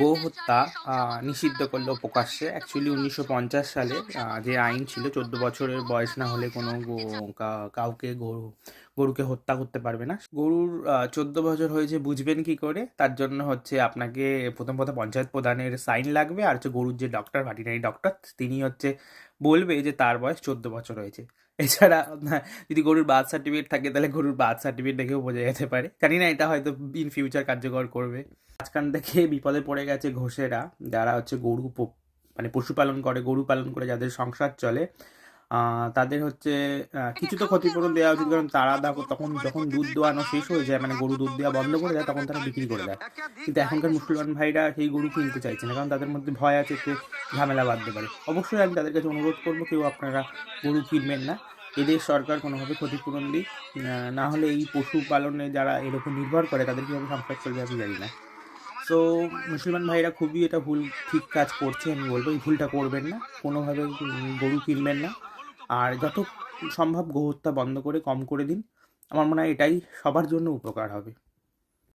গোহত্যা নিষিদ্ধ করলো প্রকাশ্যে। অ্যাকচুয়ালি 1950 সালে যে আইন ছিল 14 বছরের বয়স না হলে কোনো কাউকে গরুকে হত্যা করতে পারবে না। গরুর 14 বছর হয়েছে বুঝবেন কি করে? তার জন্য হচ্ছে আপনাকে প্রথম পঞ্চায়েত প্রধানের সাইন লাগবে, আর হচ্ছে গরুর যে ডক্টর, ভেটেরিনারি ডক্টর, তিনি হচ্ছে বলবে যে তার বয়স 14 বছর হয়েছে। এছাড়া যদি গরুর বার্থ সার্টিফিকেট থাকে তাহলে গরুর বার্থ সার্টিফিকেট দেখেও বোঝা যেতে পারে। জানি না এটা হয়তো ইন ফিউচার কার্যকর করবে। মাঝখান থেকে বিপদে পড়ে গেছে ঘোষেরা, যারা হচ্ছে মানে পশুপালন করে, গরু পালন করে যাদের সংসার চলে। তাদের হচ্ছে কিছু তো ক্ষতিপূরণ দেওয়া উচিত, কারণ তারা তখন যখন দুধ দোয়ানো শেষ হয়ে যায়, মানে গরু দুধ দেওয়া বন্ধ করে দেয়, তখন তারা বিক্রি করে দেয়। কিন্তু এখনকার মুসলমান ভাইরা সেই গরু কিনতে চাইছে না, কারণ তাদের মধ্যে ভয় আছে যে ঝামেলা বাঁধতে পারে। অবশ্যই আমি তাদের কাছে অনুরোধ করবো, কেউ আপনারা গরু কিনবেন না। এদের সরকার কোনোভাবে ক্ষতিপূরণ দিক, না হলে এই পশুপালনে যারা এর উপর নির্ভর করে তাদের কীভাবে সংসার চলবে আমি জানি না। সো মুসলমান ভাইরা খুবই এটা ঠিক কাজ করছে। আমি বলবো এই ভুলটা করবেন না, কোনোভাবে গরু কিনবেন না, আর যত সম্ভব গোহত্যা বন্ধ করে কম করে দিন। আমার মনে হয় এটাই সবার জন্য উপকার হবে।